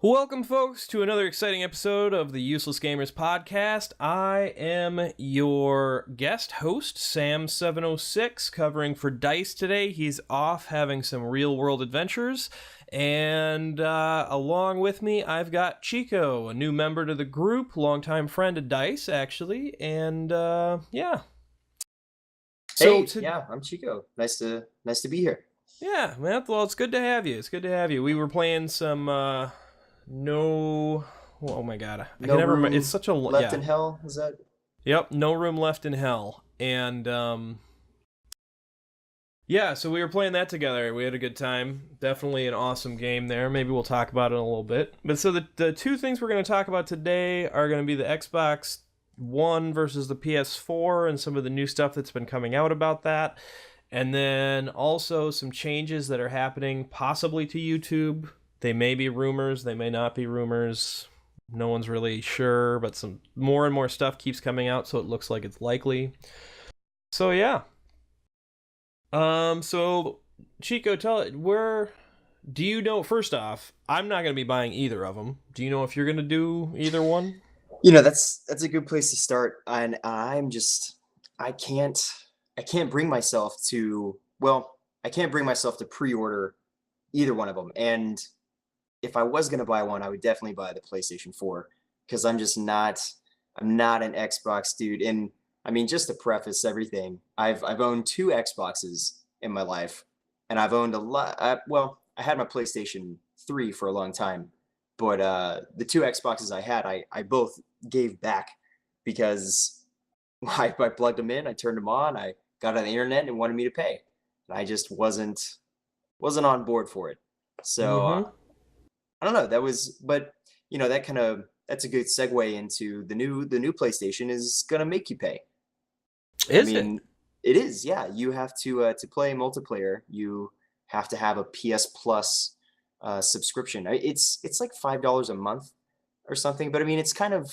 Welcome, folks, to another exciting episode of the Useless Gamers podcast. I am your guest host, Sam706, covering for Dice today. He's off having some real-world adventures. And along with me, I've got Chiko, a new member to the group, longtime friend of Dice, actually. And, yeah. Hey, I'm Chiko. Nice to be here. Yeah, man. Well, it's good to have you. It's good to have you. We were playing some, No, oh my god, I No can never room remember. It's such a left in hell. Is that? Yep, No Room Left in Hell, and yeah. So we were playing that together. We had a good time. Definitely an awesome game there. Maybe we'll talk about it in a little bit. But so the two things we're going to talk about today are going to be the Xbox One versus the PS4 and some of the new stuff that's been coming out about that. And then also some changes that are happening possibly to YouTube. They may be rumors, they may not be rumors. No one's really sure, but some more and more stuff keeps coming out, so it looks like it's likely. So yeah. So Chico, do you know, first off, I'm not going to be buying either of them. Do you know if you're going to do either one? That's a good place to start. And I can't bring myself to, I can't bring myself to pre-order either one of them. And if I was going to buy one, I would definitely buy the PlayStation 4 because I'm not an Xbox dude. And I mean, just to preface everything, I've owned two Xboxes in my life, and I've owned a lot. I had my PlayStation 3 for a long time, but the two Xboxes I had, I both gave back because I plugged them in, I turned them on, I got on the internet and wanted me to pay, and I just wasn't on board for it. So I don't know. But that's a good segue into the new PlayStation is gonna make you pay. Is it? It is. Yeah, you have to play multiplayer. You have to have a PS Plus subscription. It's like $5 a month or something. But I mean, it's kind of,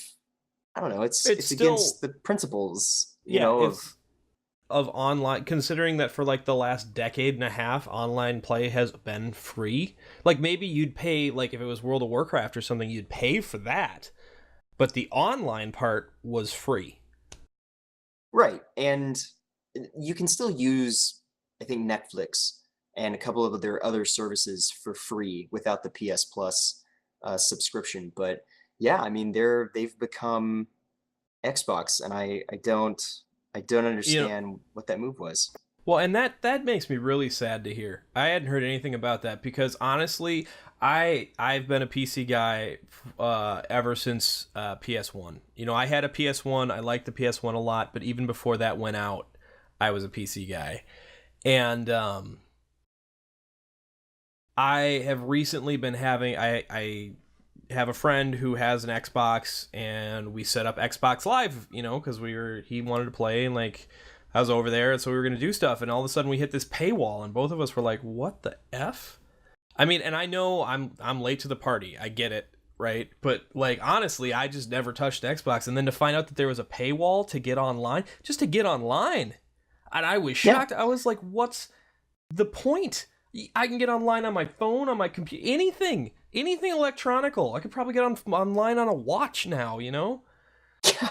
I don't know. It's still against the principles, of online, considering that for like the last decade and a half, online play has been free. Like maybe you'd pay, like if it was World of Warcraft or something, you'd pay for that, but the online part was free. Right. And you can still use, I think, Netflix and a couple of their other services for free without the PS Plus subscription. But yeah, I mean, they've become Xbox, and I don't understand what that move was. Well, and that makes me really sad to hear. I hadn't heard anything about that because honestly, I've been a PC guy ever since PS1. I had a PS1. I liked the PS1 a lot, but even before that went out, I was a PC guy. And I have recently been having I have a friend who has an Xbox, and we set up Xbox Live, because he wanted to play, and like I was over there, and so we were gonna do stuff, and all of a sudden we hit this paywall, and both of us were like, "What the f?" I mean, and I know I'm late to the party, I get it, right? But like honestly, I just never touched Xbox, and then to find out that there was a paywall to get online, just to get online, and I was shocked. Yeah. I was like, "What's the point? I can get online on my phone, on my computer, anything electronical. I could probably get online on a watch now, Yeah,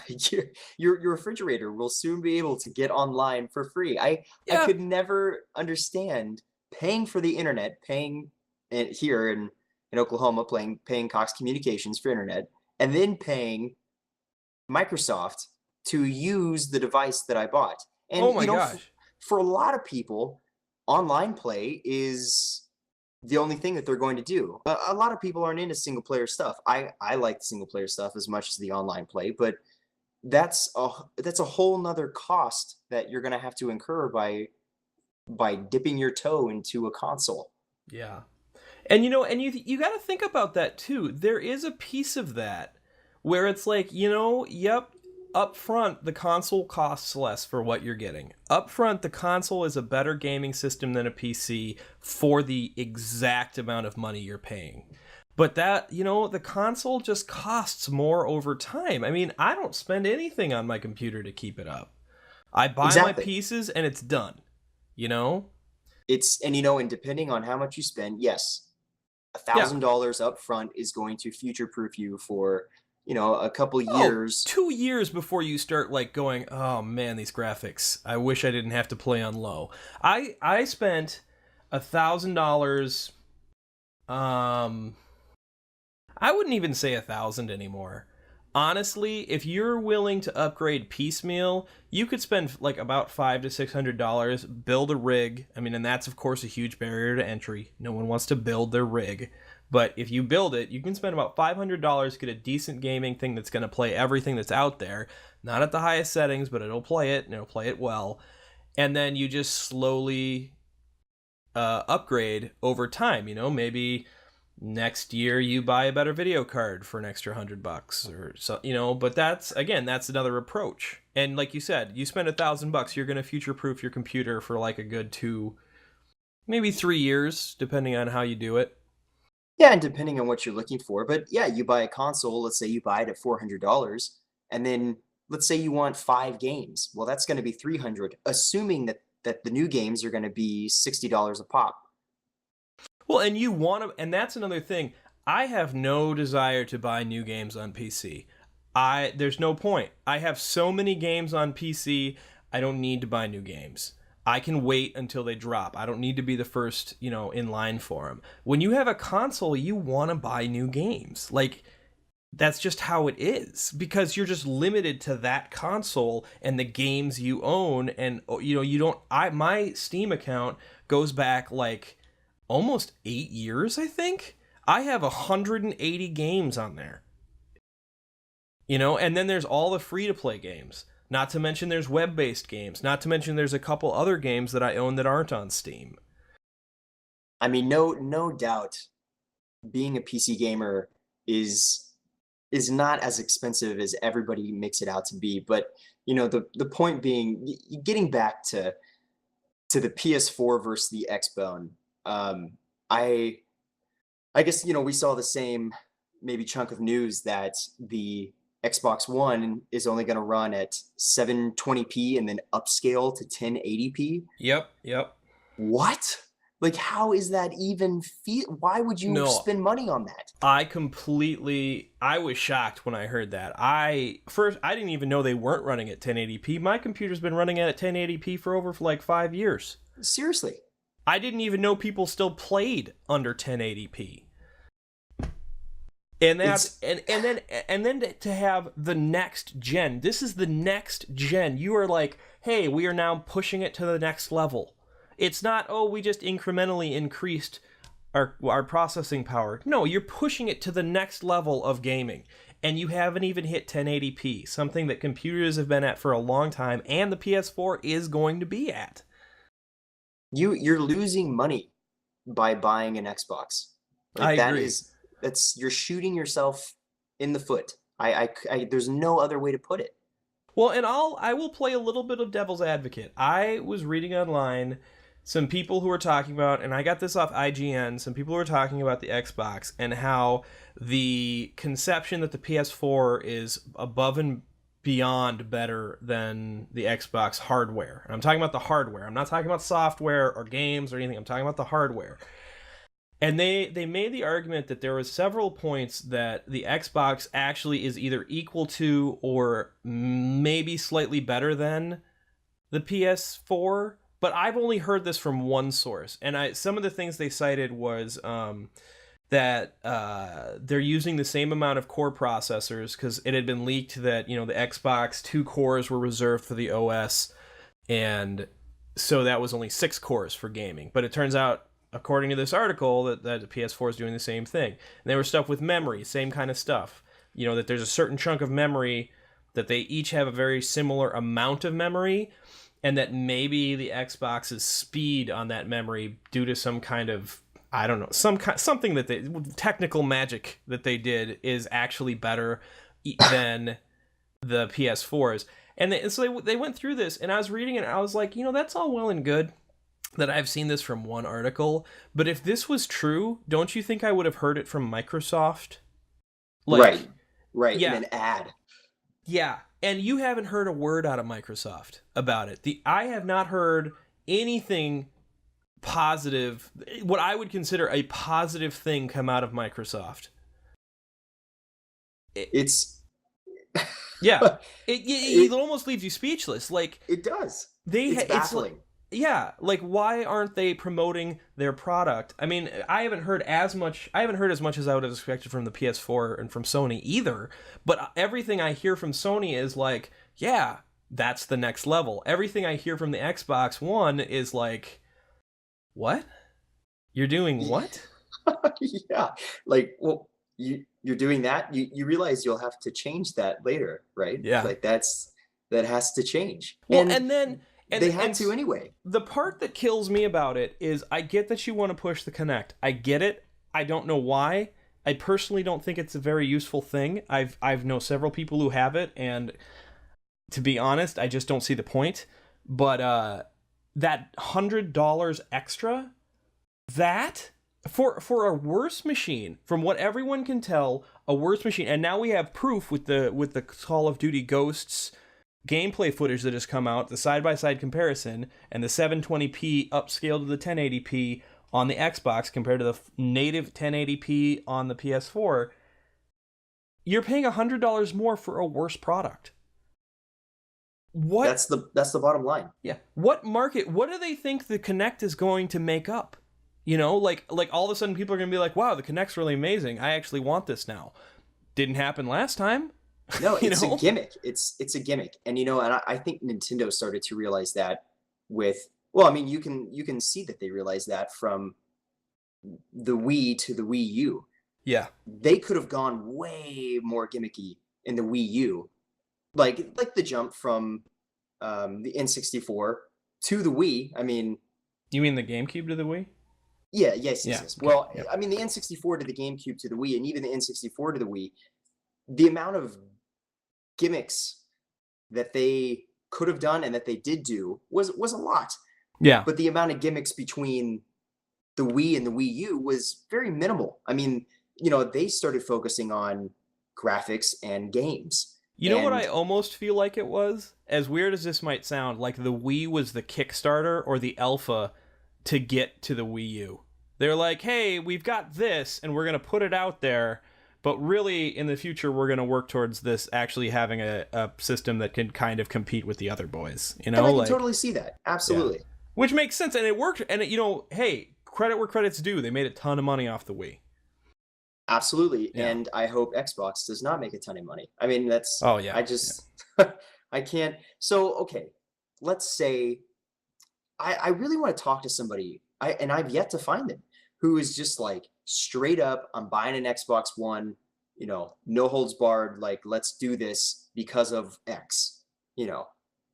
your refrigerator will soon be able to get online for free. I could never understand paying for the internet, paying here in Oklahoma, paying Cox Communications for internet, and then paying Microsoft to use the device that I bought. And oh my gosh. For a lot of people, online play is the only thing that they're going to do. A lot of people aren't into single player stuff. I like the single player stuff as much as the online play, but that's a whole nother cost that you're going to have to incur by dipping your toe into a console. Yeah. And you got to think about that too. There is a piece of that where it's like, yep, up front, the console costs less for what you're getting. Up front, the console is a better gaming system than a PC for the exact amount of money you're paying. But that, the console just costs more over time. I mean, I don't spend anything on my computer to keep it up. I buy my pieces and it's done, and depending on how much you spend, yes, Yeah. $1,000 up front is going to future proof you for, a couple Oh, years. 2 years before you start like going, oh man, these graphics. I wish I didn't have to play on low. I spent $1,000. Um, I wouldn't even say 1,000 anymore. Honestly, if you're willing to upgrade piecemeal, you could spend like about $500 to $600, build a rig. I mean, and that's of course a huge barrier to entry. No one wants to build their rig. But if you build it, you can spend about $500 to get a decent gaming thing that's going to play everything that's out there. Not at the highest settings, but it'll play it, and it'll play it well. And then you just slowly upgrade over time. Maybe next year you buy a better video card for an extra $100 or so. But that's another approach. And like you said, you spend $1,000, you're going to future proof your computer for like a good 2, maybe 3 years, depending on how you do it. Yeah, and depending on what you're looking for. But yeah, you buy a console, let's say you buy it at $400, and then let's say you want 5 games. Well, that's going to be $300, assuming that the new games are going to be $60 a pop. Well, and you want to, and that's another thing. I have no desire to buy new games on PC. There's no point. I have so many games on PC, I don't need to buy new games. I can wait until they drop. I don't need to be the first, in line for them. When you have a console, you want to buy new games. Like, that's just how it is, because you're just limited to that console and the games you own. And, my Steam account goes back like almost 8 years, I think. I have 180 games on there. And then there's all the free-to-play games. Not to mention there's web-based games. Not to mention there's a couple other games that I own that aren't on Steam. I mean, no doubt, being a PC gamer is not as expensive as everybody makes it out to be. But the point being, getting back to the PS4 versus the Xbone, I guess we saw the same maybe chunk of news that the Xbox One is only going to run at 720p and then upscale to 1080p. Yep. What? Like, how is that even why would you spend money on that? I was shocked when I heard that. I didn't even know they weren't running at 1080p. My computer's been running at 1080p for like 5 years. Seriously. I didn't even know people still played under 1080p. And that's and then to have the next gen. This is the next gen. You are like, hey, we are now pushing it to the next level. It's not, we just incrementally increased our processing power. No, you're pushing it to the next level of gaming. And you haven't even hit 1080p, something that computers have been at for a long time, and the PS4 is going to be at. You're losing money by buying an Xbox. Like, I agree. You're shooting yourself in the foot. I there's no other way to put it. Well, and I will play a little bit of devil's advocate. I was reading online some people who were talking about, and I got this off IGN, some people who were talking about the Xbox and how the conception that the PS4 is above and beyond better than the Xbox hardware. And I'm talking about the hardware. I'm not talking about software or games or anything. I'm talking about the hardware. And they made the argument that there was several points that the Xbox actually is either equal to or maybe slightly better than the PS4. But I've only heard this from one source. And some of the things they cited was that they're using the same amount of core processors, because it had been leaked that, the Xbox 2 cores were reserved for the OS. And so that was only 6 cores for gaming. But it turns out, according to this article, that the PS4 is doing the same thing. And they were stuff with memory, same kind of stuff. That there's a certain chunk of memory that they each have a very similar amount of memory, and that maybe the Xbox's speed on that memory, due to some kind of, I don't know, something that technical magic that they did, is actually better than the PS4's. And so they went through this, and I was reading it, and I was like, that's all well and good that I've seen this from one article, but if this was true, don't you think I would have heard it from Microsoft? Right. Yeah. In an ad. Yeah, and you haven't heard a word out of Microsoft about it. I have not heard anything positive, what I would consider a positive thing come out of Microsoft. It's yeah, it almost leaves you speechless. Like, it does. They it's baffling. It's, yeah, like why aren't they promoting their product? I mean, I haven't heard as much as I would have expected from the PS4 and from Sony either, but everything I hear from Sony is like, yeah, that's the next level. Everything I hear from the Xbox One is like, what? You're doing what? Yeah. Like, well, you're doing that, you realize you'll have to change that later, right? Yeah. Like that has to change. Well, and then they had to anyway. The part that kills me about it is I get that you want to push the Kinect. I get it. I don't know why. I personally don't think it's a very useful thing. I've know several people who have it, and to be honest, I just don't see the point. But that $100 extra, that for a worse machine, from what everyone can tell, a worse machine, and now we have proof with the Call of Duty Ghosts gameplay footage that has come out, the side-by-side comparison, and the 720p upscaled to the 1080p on the Xbox compared to the native 1080p on the PS4, you're paying $100 more for a worse product. What? That's the bottom line. Yeah. What do they think the Kinect is going to make up? You know, like all of a sudden people are going to be like, wow, the Kinect's really amazing. I actually want this now. Didn't happen last time. No, it's a gimmick. It's a gimmick. And and I think Nintendo started to realize that well, I mean, you can see that they realized that from the Wii to the Wii U. Yeah. They could have gone way more gimmicky in the Wii U. Like the jump from the N64 to the Wii. I mean, you mean the GameCube to the Wii? Yeah, yes. Okay. Well, yeah. I mean, the N64 to the GameCube to the Wii, and even the N64 to the Wii, the amount of gimmicks that they could have done and that they did do was a lot. Yeah. But the amount of gimmicks between the Wii and the Wii U was very minimal. I mean, they started focusing on graphics and games. You know what I almost feel like it was? As weird as this might sound, like the Wii was the Kickstarter or the alpha to get to the Wii U. They're like, hey, we've got this and we're going to put it out there. But really, in the future, we're going to work towards this actually having a system that can kind of compete with the other boys. And I can totally see that. Absolutely. Yeah. Which makes sense. And it worked. And, hey, credit where credit's due. They made a ton of money off the Wii. Absolutely. Yeah. And I hope Xbox does not make a ton of money. I mean, that's... Oh, yeah. I just... I can't... So, okay. Let's say... I really want to talk to somebody, and I've yet to find them, who is just like, straight up, I'm buying an Xbox One, no holds barred, like, let's do this because of X,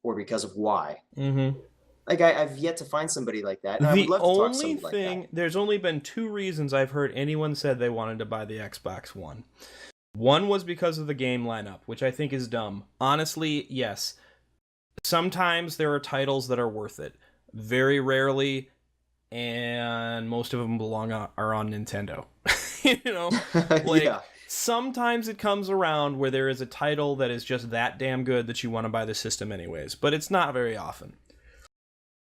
or because of Y. Mm-hmm. Like, I've yet to find somebody like that. And I would love to talk to somebody like that. There's only been 2 reasons I've heard anyone said they wanted to buy the Xbox One. One was because of the game lineup, which I think is dumb. Honestly, yes. Sometimes there are titles that are worth it. Very rarely, and most of them are on Nintendo. Yeah. Sometimes it comes around where there is a title that is just that damn good that you want to buy the system anyways, but it's not very often.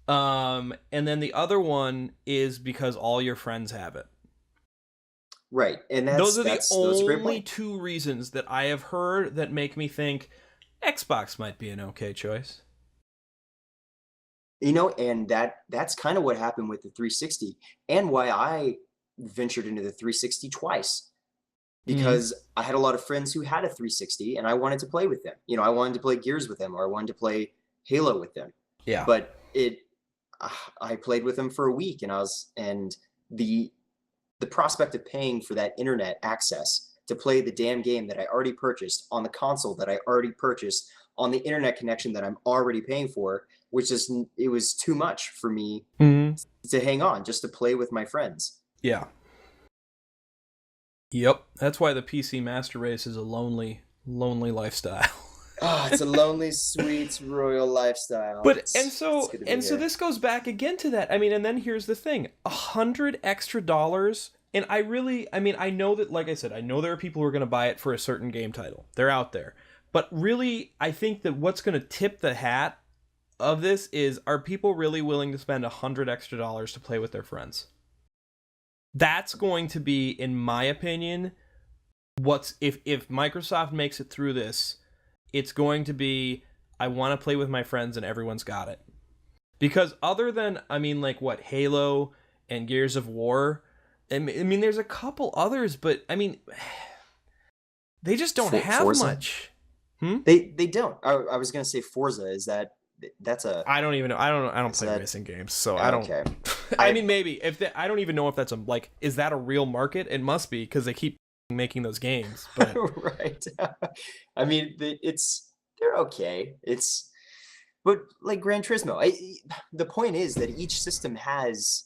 And then the other one is because all your friends have it. Right, and those are the only 2 reasons that I have heard that make me think Xbox might be an okay choice. And that's kind of what happened with the 360, and why I ventured into the 360 twice, because I had a lot of friends who had a 360 and I wanted to play with them. I wanted to play Gears with them, or I wanted to play Halo with them. Yeah. But I played with them for a week, and the prospect of paying for that internet access to play the damn game that I already purchased on the console that I already purchased on the internet connection that I'm already paying for, it was too much for me to hang on just to play with my friends. Yeah. Yep. That's why the PC Master Race is a lonely lifestyle. Oh, it's a lonely, sweet, royal lifestyle. But so this goes back again to that. I mean, and then here's the thing: $100 extra. And I know that, like I said, I know there are people who are going to buy it for a certain game title. They're out there. But really, I think that what's going to tip the hat of this is, are people really willing to spend $100 extra to play with their friends? That's going to be, in my opinion, what's if Microsoft makes it through this, it's going to be, I want to play with my friends and everyone's got it. Because other than, I mean, like what, Halo and Gears of War, I mean, there's a couple others, but I mean, they just don't have Forza? much. They don't. I was gonna say Forza. That's a I don't even know. I don't is play that racing games, so I don't. okay? I mean, maybe I don't even know if that's a, like, is that a real market? It must be, because they keep making those games. But Right. I mean, they're okay. But like Gran Turismo, the point is that each system has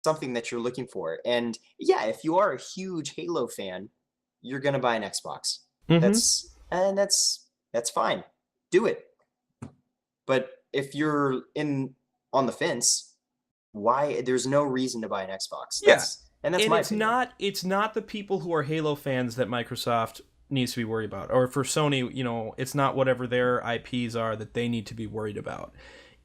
something that you're looking for. And yeah, if you are a huge Halo fan, you're gonna buy an Xbox. mm-hmm. That's fine. Do it. But if you're on the fence, why? There's no reason to buy an Xbox. Yeah, That's and my it's opinion. not the people who are Halo fans that Microsoft needs to be worried about, or for Sony, it's not whatever their IPs are that they need to be worried about.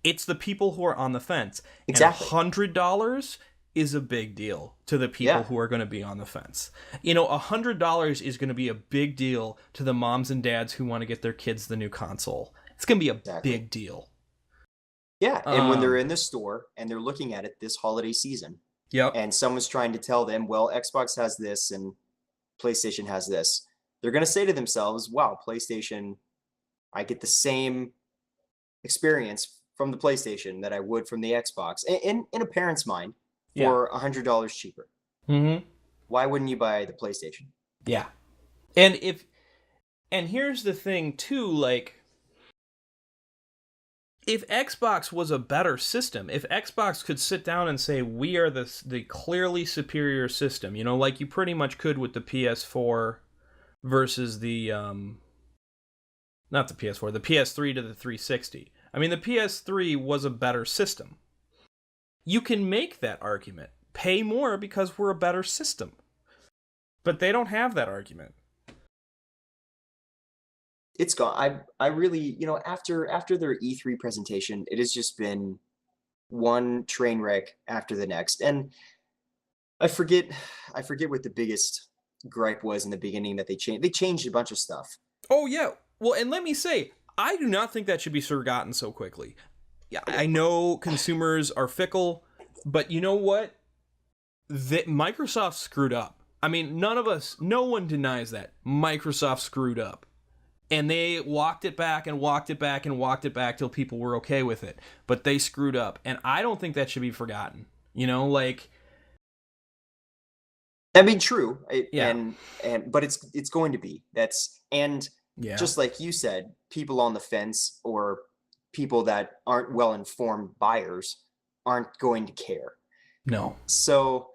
It's the people who are on the fence. Exactly. And $100 is a big deal to the people Yeah. who are going to be on the fence. $100 is going to be a big deal to the moms and dads who want to get their kids the new console. It's going to be a Exactly. big deal. Yeah, and when they're in the store and they're looking at it this holiday season, Yep. and someone's trying to tell them, well, Xbox has this and PlayStation has this, they're going to say to themselves, wow, PlayStation, I get the same experience from the PlayStation that I would from the Xbox in a parent's mind for $100 cheaper. Mm-hmm. Why wouldn't you buy the PlayStation? Yeah. And here's the thing too, like, if Xbox was a better system, if Xbox could sit down and say, we are the clearly superior system, like you pretty much could with the PS4 versus the not the PS4, the PS3 to the 360. I mean, the PS3 was a better system. You can make that argument. Pay more because we're a better system. But they don't have that argument. It's gone. I really, after their E3 presentation, it has just been one train wreck after the next. And I forget what the biggest gripe was in the beginning that they changed. They changed a bunch of stuff. Oh, yeah. Well, and let me say, I do not think that should be forgotten so quickly. Yeah, I know consumers are fickle, but you know what? Microsoft screwed up. I mean, no one denies that. Microsoft screwed up. And they walked it back and walked it back and walked it back till people were okay with it. But they screwed up. And I don't think that should be forgotten. Like... I mean, true. Yeah. But it's going to be. Yeah. Just like you said, people on the fence or people that aren't well-informed buyers aren't going to care. No. So...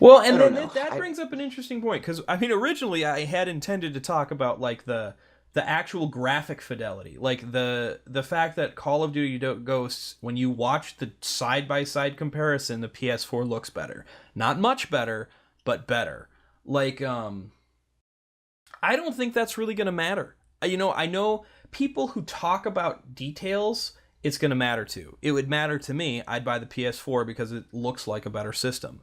Well, and then that brings up an interesting point. Because, I mean, originally I had intended to talk about, like, the actual graphic fidelity, like the fact that Call of Duty Ghosts, when you watch the side-by-side comparison, the PS4 looks better. Not much better, but better. Like, I don't think that's really going to matter. I know people who talk about details, it's going to matter to. It would matter to me. I'd buy the PS4 because it looks like a better system.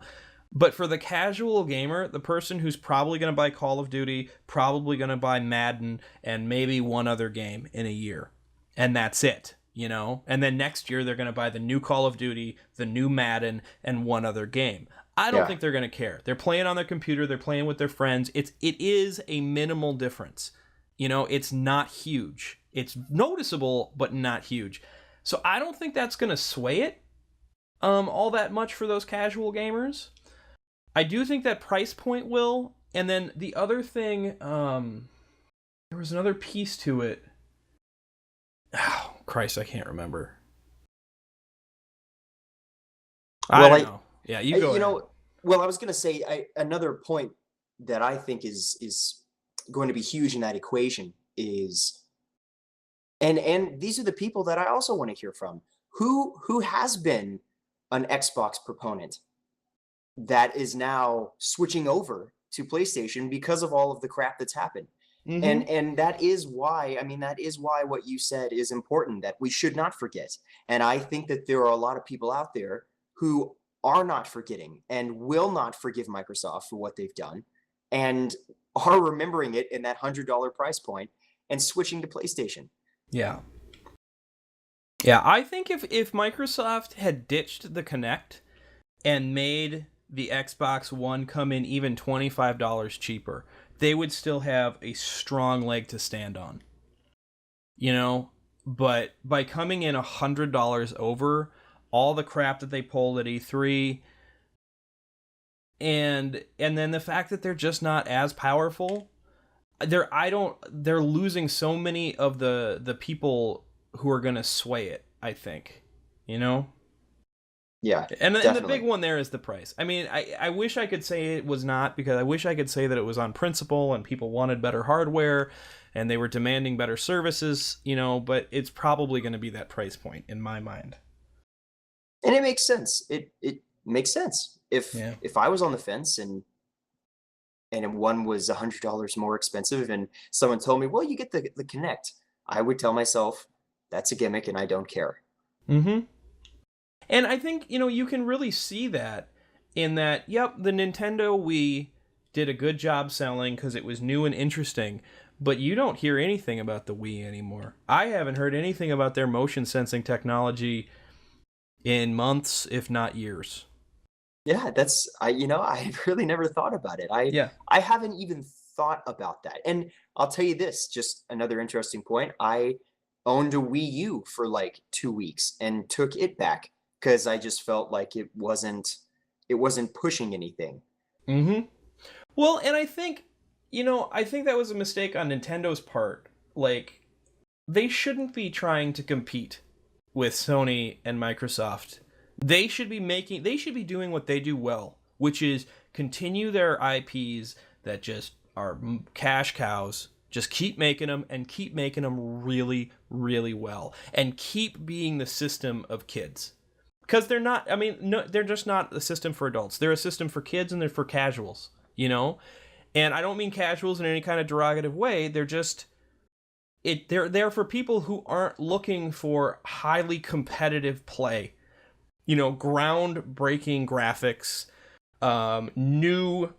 But for the casual gamer, the person who's probably going to buy Call of Duty, probably going to buy Madden, and maybe one other game in a year. And that's it, And then next year, they're going to buy the new Call of Duty, the new Madden, and one other game. I don't think they're going to care. They're playing on their computer. They're playing with their friends. It is a minimal difference. It's not huge. It's noticeable, but not huge. So I don't think that's going to sway it all that much for those casual gamers. I do think that price point will. And then the other thing, there was another piece to it. Oh, Christ, I can't remember. I don't know. Yeah, you go ahead. Well, I was going to say another point that I think is going to be huge in that equation is, and these are the people that I also want to hear from. Who has been an Xbox proponent that is now switching over to PlayStation because of all of the crap that's happened? Mm-hmm. And that is why, I mean, that is why what you said is important, that we should not forget. And I think that there are a lot of people out there who are not forgetting and will not forgive Microsoft for what they've done, and are remembering it in that $100 price point and switching to PlayStation. Yeah. Yeah, I think if Microsoft had ditched the Kinect and made the Xbox One come in even $25 cheaper, they would still have a strong leg to stand on. You know, but by coming in $100 over, all the crap that they pulled at E3, and then the fact that they're just not as powerful, they're losing so many of the people who are going to sway it, I think. You know? Yeah, And the big definitely. one there is the price. I mean, I wish I could say it was not, because I wish I could say that it was on principle and people wanted better hardware and they were demanding better services, you know, but it's probably going to be that price point in my mind. And it makes sense. It makes sense. Yeah. If I was on the fence and one was $100 more expensive and someone told me, well, you get the Kinect, I would tell myself that's a gimmick and I don't care. Mm-hmm. And I think, you know, you can really see that in that, yep, the Nintendo Wii did a good job selling because it was new and interesting, but you don't hear anything about the Wii anymore. I haven't heard anything about their motion sensing technology in months, if not years. Yeah, that's I really never thought about it. Yeah. I haven't even thought about that. And I'll tell you this, just another interesting point. I owned a Wii U for like 2 weeks and took it back because I just felt like it wasn't pushing anything. Mm-hmm. Well, and I think, you know, I think that was a mistake on Nintendo's part. Like, they shouldn't be trying to compete with Sony and Microsoft. They should be doing what they do well, which is continue their IPs that just are cash cows. Just keep making them and keep making them really, really well, and keep being the system of kids. Because they're not. I mean, no, they're just not a system for adults. They're a system for kids and they're for casuals. You know, and I don't mean casuals in any kind of derogative way. They're just they're there for people who aren't looking for highly competitive play. You know, groundbreaking graphics, new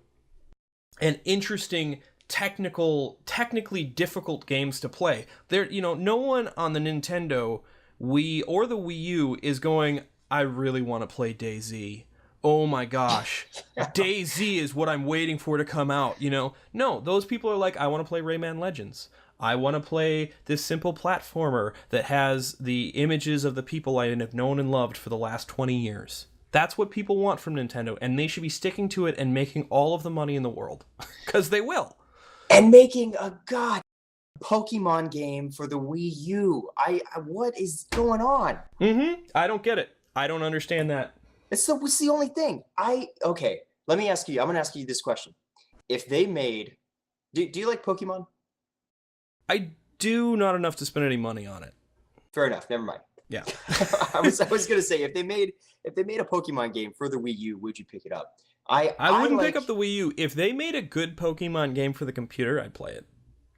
and interesting technically difficult games to play. There, you know, no one on the Nintendo Wii or the Wii U is going, I really want to play DayZ. Oh my gosh. DayZ is what I'm waiting for to come out, you know? No, those people are like, I want to play Rayman Legends. I want to play this simple platformer that has the images of the people I have known and loved for the last 20 years. That's what people want from Nintendo, and they should be sticking to it and making all of the money in the world. Because they will. And making a Pokemon game for the Wii U. What is going on? Mm-hmm. I don't get it. I don't understand that. It's the only thing. Okay, let me ask you. I'm gonna ask you this question. If they made, do you like Pokemon? I do, not enough to spend any money on it. Fair enough. Never mind. Yeah. I was gonna say if they made a Pokemon game for the Wii U, would you pick it up? I wouldn't pick up the Wii U. If they made a good Pokemon game for the computer, I'd play it.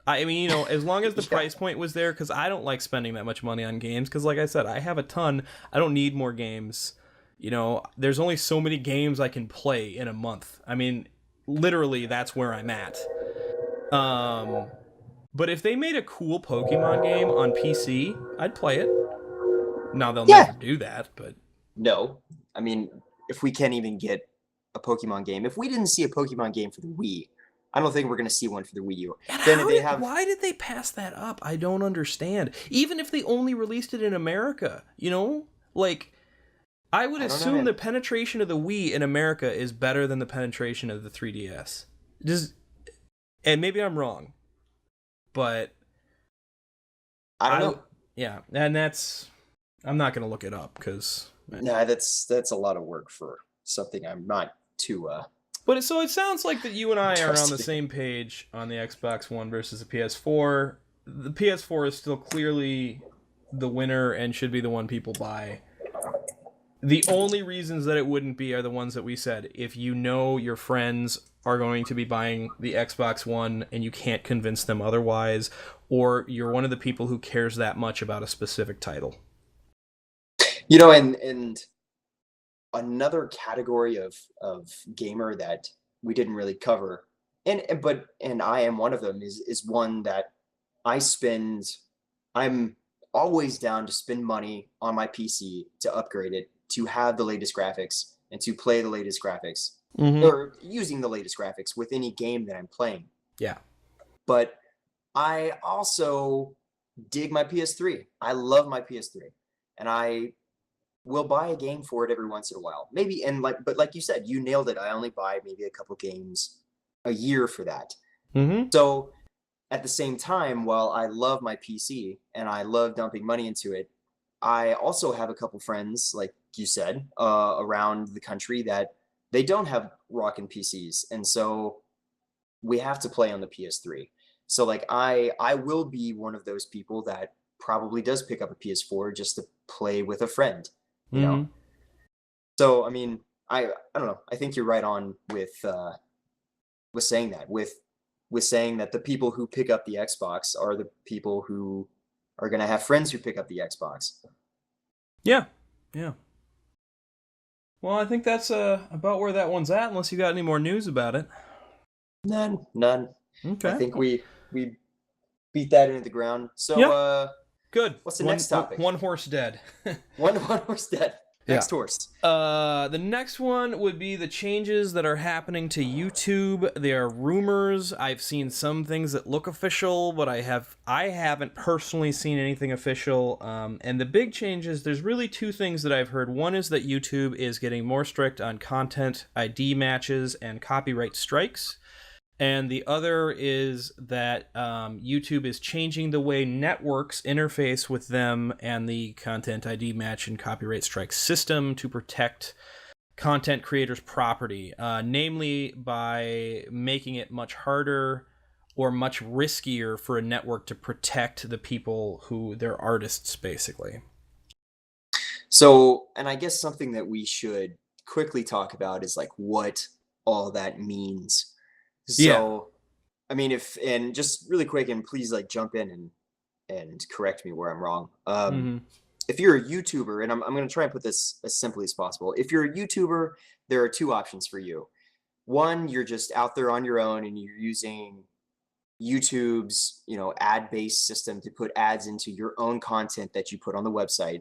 I mean, you know, as long as the price point was there, because I don't like spending that much money on games, because like I said, I have a ton. I don't need more games. You know, there's only so many games I can play in a month. I mean, literally, that's where I'm at. But if they made a cool Pokemon game on PC, I'd play it. Now, they'll Yeah. never do that, but... No, I mean, if we can't even get a Pokemon game, if we didn't see a Pokemon game for the Wii, I don't think we're gonna see one for the Wii U. And Then they have. why did they pass that up? I don't understand. Even if they only released it in America, you know? Like, I would assume the penetration of the Wii in America is better than the penetration of the 3DS. And maybe I'm wrong, but I don't know. Yeah, and I'm not gonna look it up because No, that's a lot of work for something I'm not too. But so it sounds like that you and I are on the same page on the Xbox One versus the PS4. The PS4 is still clearly the winner and should be the one people buy. The only reasons that it wouldn't be are the ones that we said. If you know your friends are going to be buying the Xbox One and you can't convince them otherwise, or you're one of the people who cares that much about a specific title. You know, and another category of gamer that we didn't really cover, and I am one of them, is one that I spend. I'm always down to spend money on my PC to upgrade it, to have the latest graphics, and to play the latest graphics, or using the latest graphics with any game that I'm playing. Yeah. But I also dig my PS3. I love my PS3, and I will buy a game for it every once in a while. Maybe, but like you said, you nailed it. I only buy maybe a couple games a year for that. So at the same time, while I love my PC and I love dumping money into it, I also have a couple friends, like you said, around the country that they don't have rocking PCs, and so we have to play on the PS3. So like I will be one of those people that probably does pick up a PS4 just to play with a friend, you know. So I mean, I don't know. I think you're right on with saying that, with saying that the people who pick up the Xbox are the people who are going to have friends who pick up the Xbox. Yeah. Well, I think that's about where that one's at, unless you got any more news about it. None. Okay. I think we beat that into the ground. So good. What's the next topic? One horse dead. one horse dead. Next horse. The next one would be the changes that are happening to YouTube. There are rumors. I've seen some things that look official, but I haven't personally seen anything official. And the big changes, there's really two things that I've heard. One is that YouTube is getting more strict on content ID matches and copyright strikes. And the other is that YouTube is changing the way networks interface with them and the content ID match and copyright strike system to protect content creators' property, namely by making it much harder or much riskier for a network to protect the people who they're artists, basically. So, and I guess something that we should quickly talk about is like what all that means. So, I mean, and just really quick, and please like jump in and correct me where I'm wrong. If you're a YouTuber, and I'm going to try and put this as simply as possible. If you're a YouTuber, there are two options for you. One, you're just out there on your own and you're using YouTube's, ad-based system to put ads into your own content that you put on the website.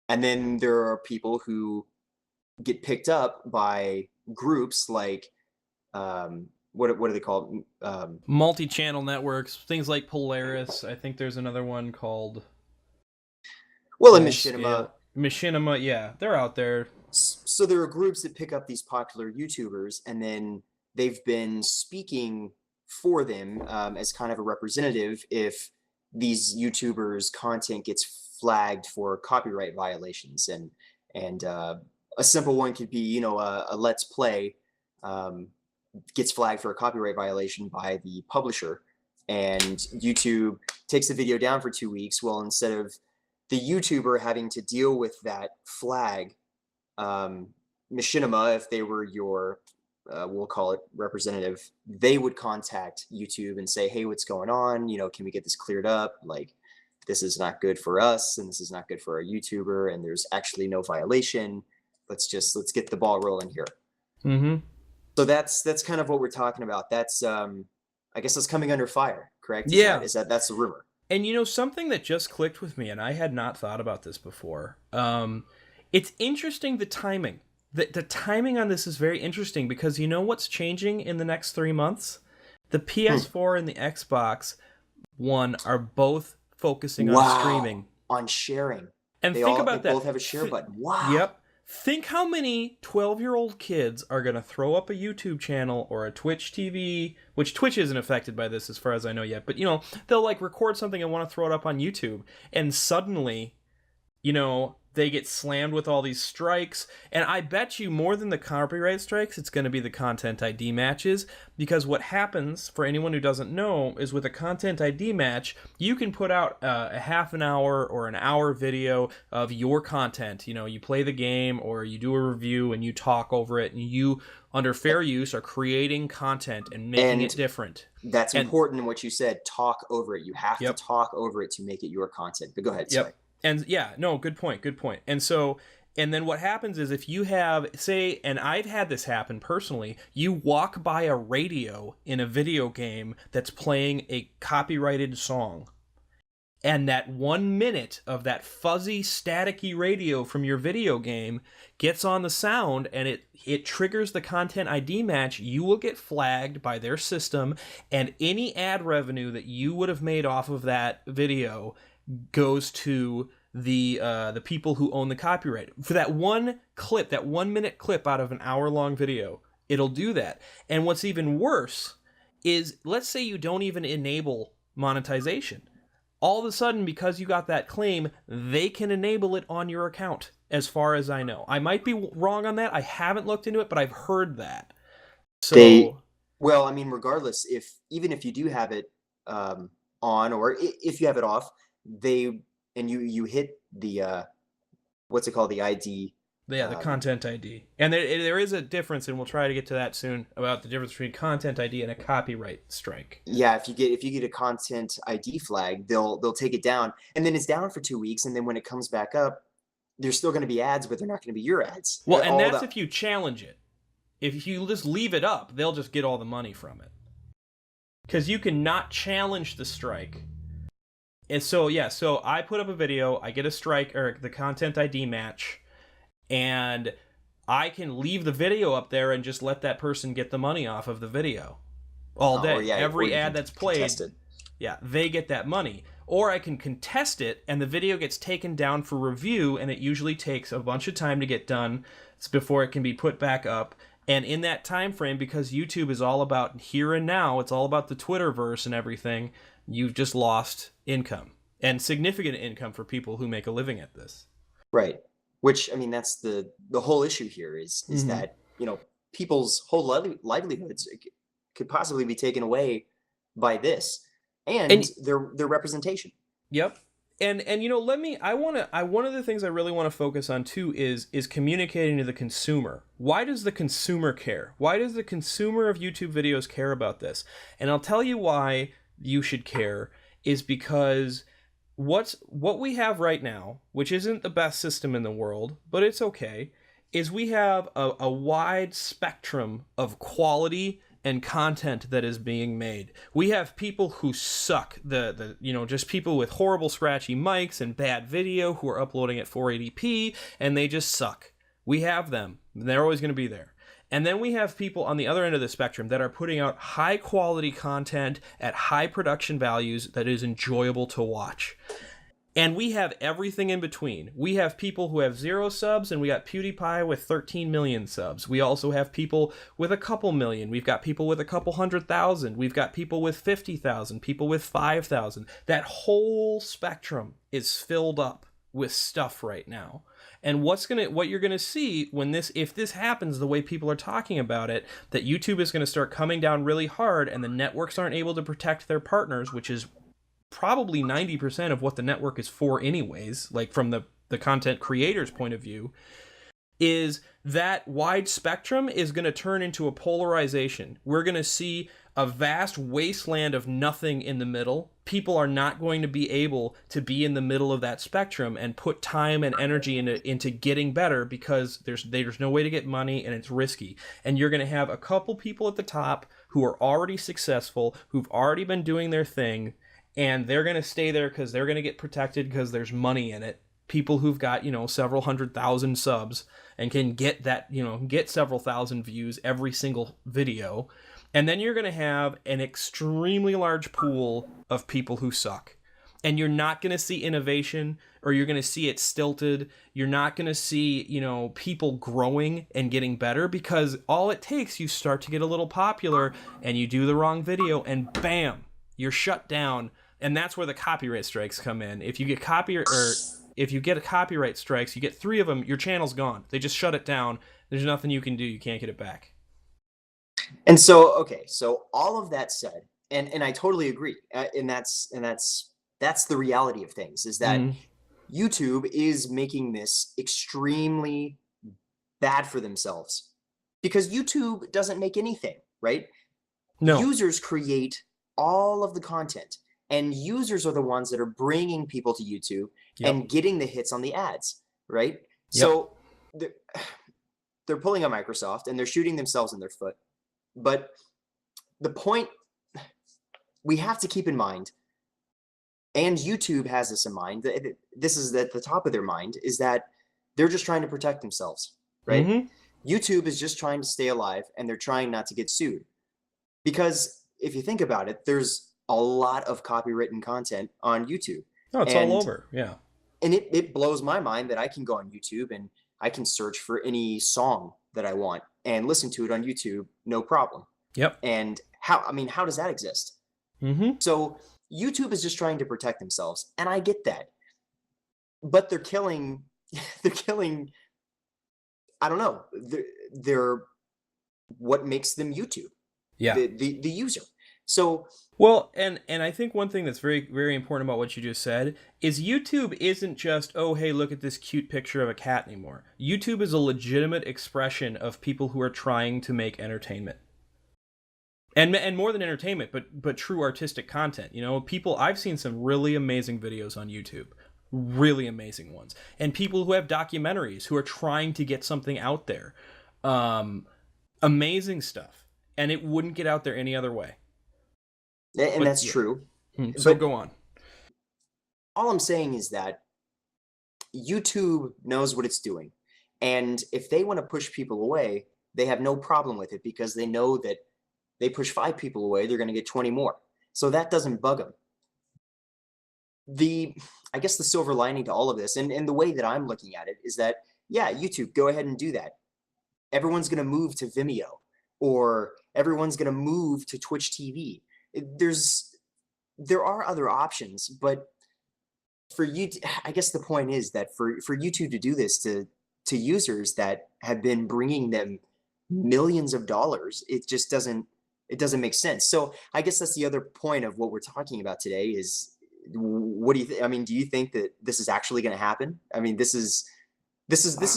And then there are people who get picked up by groups like, what do they call it? Multi-channel networks, things like Polaris. I think there's another one called... Well, and Machinima. Machinima, yeah. They're out there. So there are groups that pick up these popular YouTubers, and then they've been speaking for them as kind of a representative if these YouTubers' content gets flagged for copyright violations. And a simple one could be, a Let's Play gets flagged for a copyright violation by the publisher, and YouTube takes the video down for 2 weeks. Well, instead of the YouTuber having to deal with that flag, Machinima, if they were your, we'll call it representative, they would contact YouTube and say, hey, what's going on? Can we get this cleared up? Like, this is not good for us, and this is not good for our YouTuber, and there's actually no violation. Let's get the ball rolling here. So that's kind of what we're talking about. That's I guess that's coming under fire, correct? That's the rumor. And something that just clicked with me, and I had not thought about this before. It's interesting, the timing. The timing on this is very interesting because you know what's changing in the next 3 months? The PS4 and the Xbox One are both focusing on streaming. On sharing. And think about that. They both have a share button. Wow. Yep. Think how many 12-year-old kids are going to throw up a YouTube channel or a Twitch TV, which Twitch isn't affected by this as far as I know yet, but, they'll like record something and want to throw it up on YouTube. And suddenly, they get slammed with all these strikes. And I bet you more than the copyright strikes, it's going to be the content ID matches. Because what happens, for anyone who doesn't know, is with a content ID match, you can put out a half an hour or an hour video of your content. You know, you play the game or you do a review and you talk over it, and you, under fair use, are creating content and making it different. That's important in what you said. Talk over it. You have Yep. to talk over it to make it your content. But go ahead. Yep. Sorry. And yeah, no, good point. And so, and then what happens is if you have, say, and I've had this happen personally, you walk by a radio in a video game that's playing a copyrighted song, and that 1 minute of that fuzzy, staticky radio from your video game gets on the sound, and it triggers the content ID match, you will get flagged by their system, and any ad revenue that you would have made off of that video goes to the people who own the copyright. For that one clip, that 1 minute clip out of an hour-long video, it'll do that. And what's even worse is, let's say you don't even enable monetization. All of a sudden, because you got that claim, they can enable it on your account, as far as I know. I might be wrong on that. I haven't looked into it, but I've heard that. So, well, I mean, regardless, even if you do have it on, or if you have it off, and you hit the what's it called, the ID. Yeah, the content ID. And there is a difference, and we'll try to get to that soon, about the difference between content ID and a copyright strike. Yeah, if you get a content ID flag, they'll take it down, and then it's down for 2 weeks, and then when it comes back up, there's still going to be ads, but they're not going to be your ads. Well, and that's if you challenge it. If you just leave it up, they'll just get all the money from it. Because you cannot challenge the strike. And so, yeah, so I put up a video, I get a strike, or the content ID match, and I can leave the video up there and just let that person get the money off of the video all day. Yeah, every ad that's played, yeah, they get that money. Or I can contest it, and the video gets taken down for review, and it usually takes a bunch of time to get done before it can be put back up. And in that time frame, because YouTube is all about here and now, it's all about the Twitterverse and everything, you've just lost income, and significant income for people who make a living at this. Right. Which, I mean, that's the whole issue here is that, you know, people's whole livelihoods could possibly be taken away by this and their representation. Yep. And you know, one of the things I really want to focus on too is communicating to the consumer. Why does the consumer care? Why does the consumer of YouTube videos care about this? And I'll tell you why you should care is because what we have right now, which isn't the best system in the world, but it's okay, is we have a wide spectrum of quality and content that is being made. We have people who suck, just people with horrible scratchy mics and bad video who are uploading at 480p, and they just suck. We have them. They're always going to be there. And then we have people on the other end of the spectrum that are putting out high quality content at high production values that is enjoyable to watch. And we have everything in between. We have people who have 0 subs, and we got PewDiePie with 13 million subs. We also have people with a couple million. We've got people with a couple 100,000. We've got people with 50,000, people with 5,000. That whole spectrum is filled up with stuff right now. And what you're gonna see if this happens the way people are talking about it, that YouTube is gonna start coming down really hard, and the networks aren't able to protect their partners, which is probably 90% of what the network is for anyways, like from the content creator's point of view, is that wide spectrum is going to turn into a polarization. We're going to see a vast wasteland of nothing in the middle. People are not going to be able to be in the middle of that spectrum and put time and energy into getting better, because there's no way to get money and it's risky. And you're going to have a couple people at the top who are already successful, who've already been doing their thing, and they're going to stay there because they're going to get protected because there's money in it. People who've got, several 100,000 subs and can get that, get several thousand views every single video. And then you're going to have an extremely large pool of people who suck. And you're not going to see innovation, or you're going to see it stilted. You're not going to see, people growing and getting better, because all it takes, you start to get a little popular and you do the wrong video and bam, you're shut down. And that's where the copyright strikes come in. If you get if you get a copyright strikes, you get 3 of them, your channel's gone. They just shut it down. There's nothing you can do. You can't get it back. And so, okay, so all of that said, and I totally agree, and that's the reality of things, is that YouTube is making this extremely bad for themselves, because YouTube doesn't make anything, right? No. Users create all of the content, and users are the ones that are bringing people to YouTube and getting the hits on the ads, right? So they're pulling on Microsoft and they're shooting themselves in their foot. But the point we have to keep in mind, and YouTube has this in mind, this is at the top of their mind, is that they're just trying to protect themselves, right? YouTube is just trying to stay alive, and they're trying not to get sued. Because if you think about it, there's a lot of copywritten content on YouTube. Oh, it's all over, yeah. And it blows my mind that I can go on YouTube and I can search for any song that I want and listen to it on YouTube, no problem. Yep. And how does that exist? So YouTube is just trying to protect themselves, and I get that. But they're killing, I don't know, they're what makes them YouTube. Yeah. The user. So well, and I think one thing that's very, very important about what you just said is YouTube isn't just, oh, hey, look at this cute picture of a cat anymore. YouTube is a legitimate expression of people who are trying to make entertainment. And more than entertainment, but true artistic content. You know, I've seen some really amazing videos on YouTube. Really amazing ones. And people who have documentaries who are trying to get something out there. Amazing stuff. And it wouldn't get out there any other way. And that's true. So go on. All I'm saying is that YouTube knows what it's doing. And if they want to push people away, they have no problem with it, because they know that they push 5 people away, they're going to get 20 more. So that doesn't bug them. I guess the silver lining to all of this, and the way that I'm looking at it, is that, yeah, YouTube, go ahead and do that. Everyone's going to move to Vimeo, or everyone's going to move to Twitch TV. There are other options, but for you, I guess the point is that for YouTube to do this to users that have been bringing them millions of dollars, it just doesn't make sense. So I guess that's the other point of what we're talking about today is, what do you I mean, do you think that this is actually going to happen? I mean, this is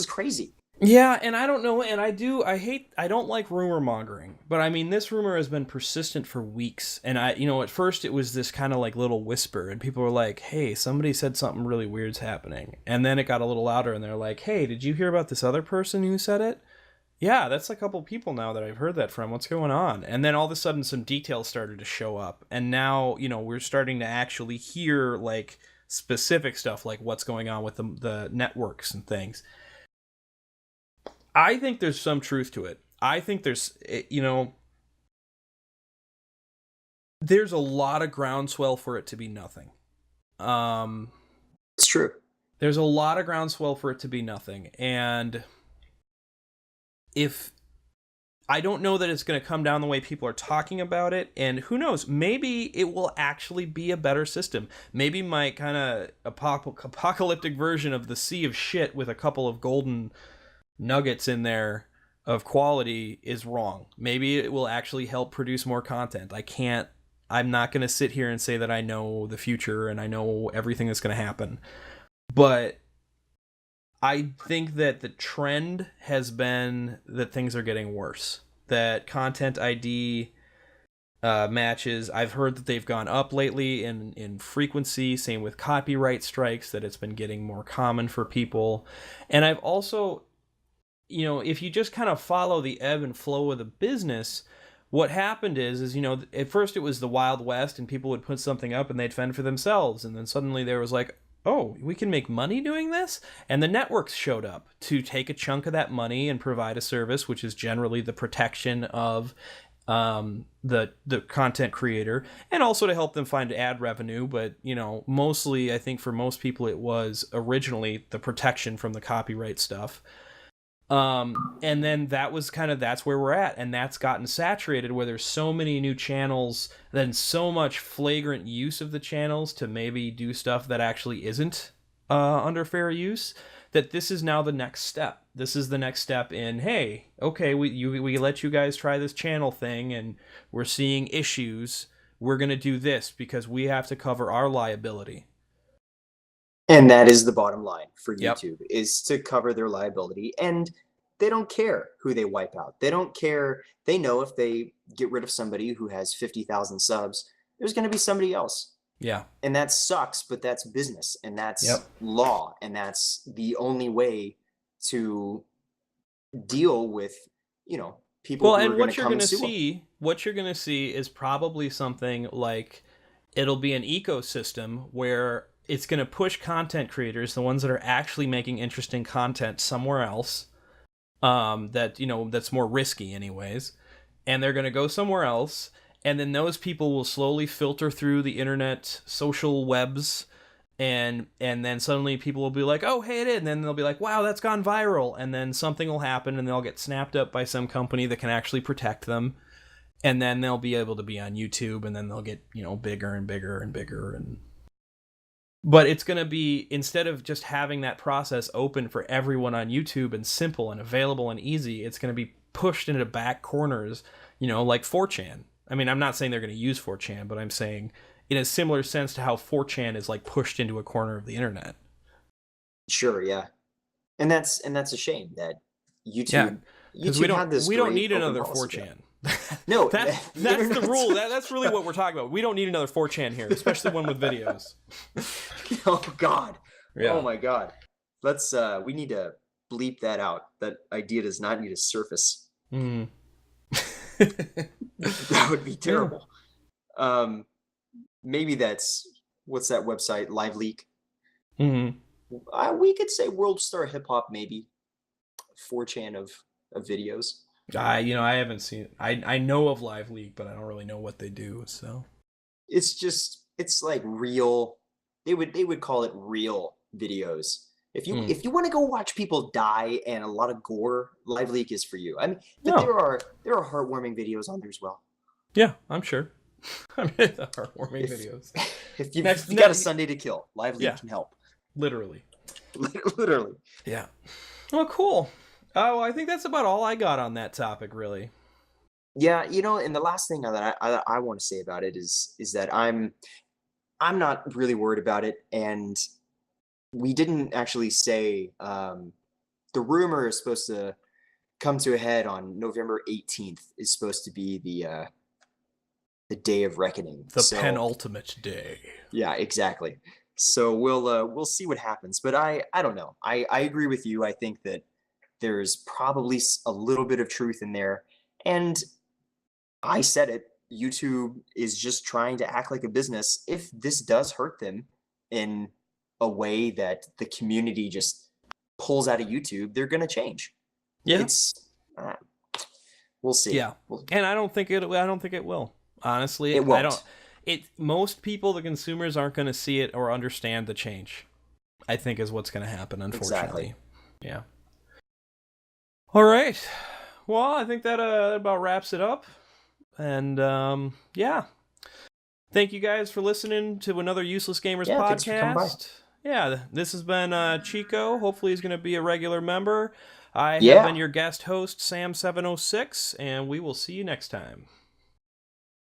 crazy. Yeah, and I don't know, and I don't like rumor mongering, but I mean, this rumor has been persistent for weeks, and at first it was this kind of like little whisper, and people were like, hey, somebody said something really weird's happening, and then it got a little louder, and they're like, hey, did you hear about this other person who said it? Yeah, that's a couple people now that I've heard that from. What's going on? And then all of a sudden some details started to show up, and now, we're starting to actually hear like specific stuff, like what's going on with the networks and things. I think there's some truth to it. I think there's a lot of groundswell for it to be nothing. It's true. There's a lot of groundswell for it to be nothing. And I don't know that it's going to come down the way people are talking about it. And who knows, maybe it will actually be a better system. Maybe my kind of apocalyptic version of the sea of shit with a couple of golden nuggets in there of quality is wrong. Maybe it will actually help produce more content. I'm not going to sit here and say that I know the future and I know everything that's going to happen. But I think that the trend has been that things are getting worse. That content ID matches, I've heard that they've gone up lately in frequency. Same with copyright strikes, that it's been getting more common for people. And I've also, if you just kind of follow the ebb and flow of the business, what happened is at first it was the Wild West and people would put something up and they'd fend for themselves. And then suddenly there was like, oh, we can make money doing this? And the networks showed up to take a chunk of that money and provide a service, which is generally the protection of the content creator, and also to help them find ad revenue. But, mostly I think for most people it was originally the protection from the copyright stuff. And then that's where we're at, and that's gotten saturated where there's so many new channels, then so much flagrant use of the channels to maybe do stuff that actually isn't under fair use, that this is now the next step. This is the next step in, hey, okay, we let you guys try this channel thing, and we're seeing issues. We're going to do this because we have to cover our liability. And that is the bottom line for Yep. YouTube, is to cover their liability. And they don't care who they wipe out. They don't care. They know if they get rid of somebody who has 50,000 subs, there's going to be somebody else. Yeah. And that sucks, but that's business, and that's Yep. law, and that's the only way to deal with, people Well, who and are going what to you're come going and to sue 'em. see, what you're going to see is probably something like, it'll be an ecosystem where it's going to push content creators, the ones that are actually making interesting content, somewhere else, that's more risky anyways, and they're going to go somewhere else, and then those people will slowly filter through the internet social webs, and then suddenly people will be like, oh, hey, it is, and then they'll be like, wow, that's gone viral, and then something will happen, and they'll get snapped up by some company that can actually protect them, and then they'll be able to be on YouTube, and then they'll get, bigger and bigger and bigger. But it's going to be, instead of just having that process open for everyone on YouTube and simple and available and easy, it's going to be pushed into back corners, like 4chan. I mean, I'm not saying they're going to use 4chan, but I'm saying in a similar sense to how 4chan is like pushed into a corner of the internet. Sure, yeah. And that's a shame that Yeah, YouTube because had this we don't great need open another policy there. 4chan. No, that's the rule. That's really what we're talking about. We don't need another 4chan here, especially one with videos. Oh God. Yeah. Oh my God. Let's we need to bleep that out. That idea does not need to surface. Mm. That would be terrible. Maybe that's, what's that website? Live Leak. Mm-hmm. We could say World Star Hip Hop, maybe 4chan of videos. I haven't seen it. I know of Live League, but I don't really know what they do. So It's like real. They would call it real videos. If you want to go watch people die and a lot of gore, Live Leak is for you. I mean, but there are heartwarming videos on there as well. Yeah, I'm sure. I mean, the heartwarming videos. If you got a Sunday to kill, Live Leak can help. Literally. Literally. Yeah. Well, cool. Oh, I think that's about all I got on that topic, really. Yeah, and the last thing that I want to say about it is that I'm not really worried about it, and we didn't actually say the rumor is supposed to come to a head on November 18th. Is supposed to be the day of reckoning, the penultimate day. Yeah, exactly. So we'll see what happens, but I don't know. I agree with you. I think that there's probably a little bit of truth in there, and I said it. YouTube is just trying to act like a business. If this does hurt them in a way that the community just pulls out of YouTube, they're going to change. Yeah. We'll see. Yeah. And I don't think it will. Honestly, it won't. Most people, the consumers, aren't going to see it or understand the change, I think, is what's going to happen, unfortunately. Exactly. Yeah. All right. Well, I think that about wraps it up. And yeah. Thank you guys for listening to another Useless Gamers podcast. Yeah, this has been Chiko. Hopefully he's going to be a regular member. I have been your guest host, Sam706, and we will see you next time.